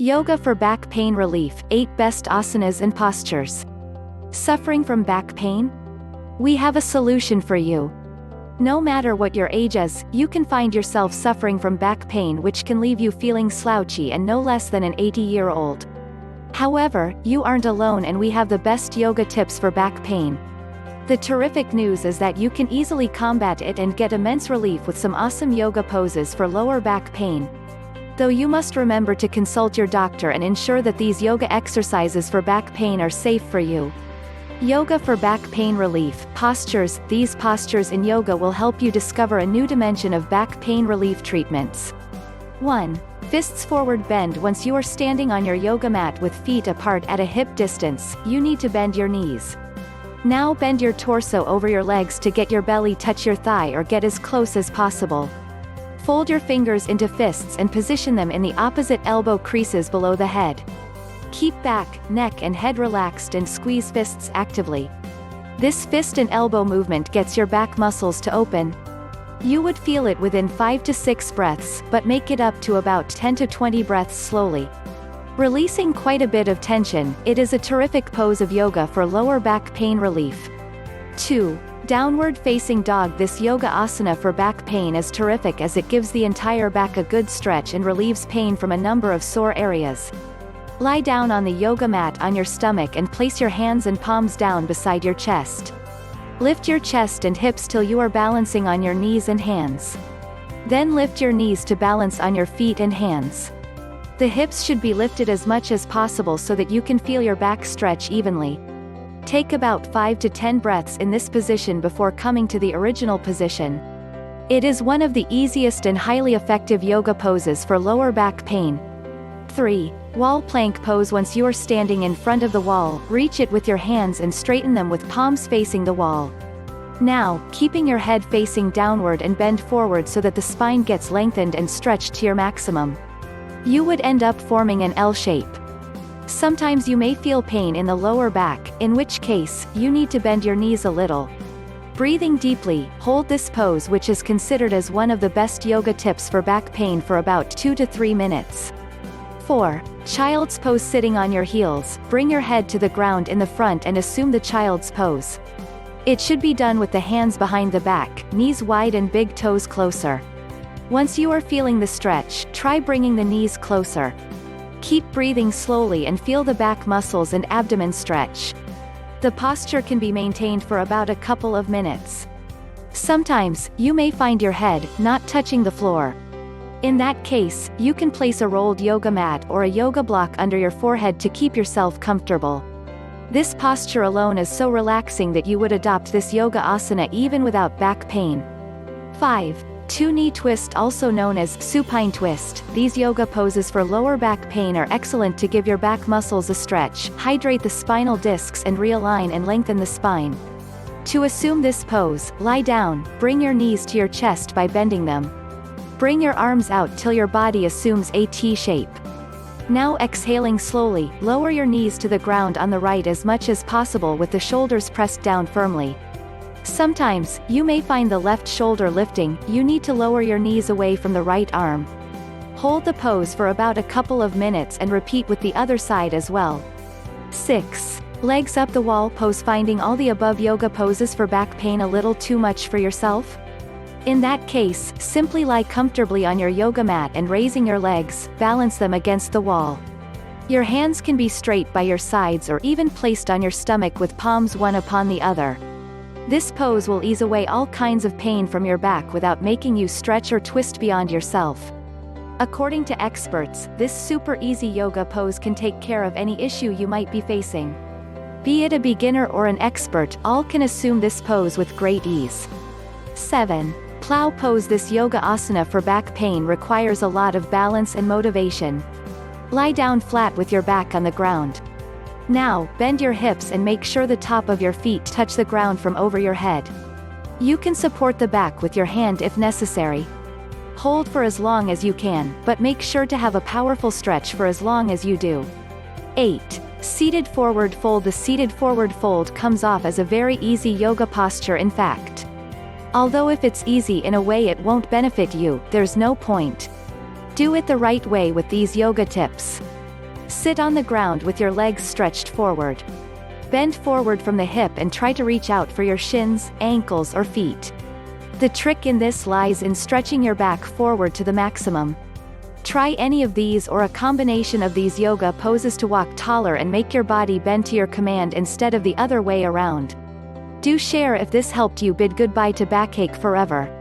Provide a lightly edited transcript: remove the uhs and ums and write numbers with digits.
Yoga for back pain relief, 8 best asanas and postures. Suffering from back pain? We have a solution for you. No matter what your age is, you can find yourself suffering from back pain, which can leave you feeling slouchy and no less than an 80-year-old. However, you aren't alone, and we have the best yoga tips for back pain. The terrific news is that you can easily combat it and get immense relief with some awesome yoga poses for lower back pain. Though you must remember to consult your doctor and ensure that these yoga exercises for back pain are safe for you. Yoga for back pain relief, postures. These postures in yoga will help you discover a new dimension of back pain relief treatments. 1. Fists forward bend. Once you are standing on your yoga mat with feet apart at a hip distance, you need to bend your knees. Now bend your torso over your legs to get your belly touch your thigh or get as close as possible. Fold your fingers into fists and position them in the opposite elbow creases below the head. Keep back, neck and head relaxed and squeeze fists actively. This fist and elbow movement gets your back muscles to open. You would feel it within 5 to 6 breaths, but make it up to about 10 to 20 breaths slowly. Releasing quite a bit of tension, it is a terrific pose of yoga for lower back pain relief. 2. Downward facing dog. This yoga asana for back pain is terrific as it gives the entire back a good stretch and relieves pain from a number of sore areas. Lie down on the yoga mat on your stomach and place your hands and palms down beside your chest. Lift your chest and hips till you are balancing on your knees and hands. Then lift your knees to balance on your feet and hands. The hips should be lifted as much as possible so that you can feel your back stretch evenly. Take about 5 to 10 breaths in this position before coming to the original position. It is one of the easiest and highly effective yoga poses for lower back pain. 3. Wall plank pose. Once you are standing in front of the wall, reach it with your hands and straighten them with palms facing the wall. Now, keeping your head facing downward and bend forward so that the spine gets lengthened and stretched to your maximum. You would end up forming an L shape. Sometimes you may feel pain in the lower back, in which case, you need to bend your knees a little. Breathing deeply, hold this pose, which is considered as one of the best yoga tips for back pain, for about 2 to 3 minutes. 4. Child's pose. Sitting on your heels, bring your head to the ground in the front and assume the child's pose. It should be done with the hands behind the back, knees wide and big toes closer. Once you are feeling the stretch, try bringing the knees closer. Keep breathing slowly and feel the back muscles and abdomen stretch. The posture can be maintained for about a couple of minutes. Sometimes, you may find your head not touching the floor. In that case, you can place a rolled yoga mat or a yoga block under your forehead to keep yourself comfortable. This posture alone is so relaxing that you would adopt this yoga asana even without back pain. 5. 2 knee twist, also known as supine twist. These yoga poses for lower back pain are excellent to give your back muscles a stretch, hydrate the spinal discs and realign and lengthen the spine. To assume this pose, lie down, bring your knees to your chest by bending them. Bring your arms out till your body assumes a T shape. Now exhaling slowly, lower your knees to the ground on the right as much as possible with the shoulders pressed down firmly. Sometimes, you may find the left shoulder lifting. You need to lower your knees away from the right arm. Hold the pose for about a couple of minutes and repeat with the other side as well. 6. Legs up the wall pose. Finding all the above yoga poses for back pain a little too much for yourself? In that case, simply lie comfortably on your yoga mat and, raising your legs, balance them against the wall. Your hands can be straight by your sides or even placed on your stomach with palms one upon the other. This pose will ease away all kinds of pain from your back without making you stretch or twist beyond yourself. According to experts, this super easy yoga pose can take care of any issue you might be facing. Be it a beginner or an expert, all can assume this pose with great ease. 7. Plow pose. This yoga asana for back pain requires a lot of balance and motivation. Lie down flat with your back on the ground. Now, bend your hips and make sure the top of your feet touch the ground from over your head. You can support the back with your hand if necessary. Hold for as long as you can, but make sure to have a powerful stretch for as long as you do. 8. Seated forward fold. The seated forward fold comes off as a very easy yoga posture. In fact, although if it's easy in a way it won't benefit you, there's no point. Do it the right way with these yoga tips. Sit on the ground with your legs stretched forward. Bend forward from the hip and try to reach out for your shins, ankles or feet. The trick in this lies in stretching your back forward to the maximum. Try any of these or a combination of these yoga poses to walk taller and make your body bend to your command instead of the other way around. Do share if this helped you bid goodbye to backache forever.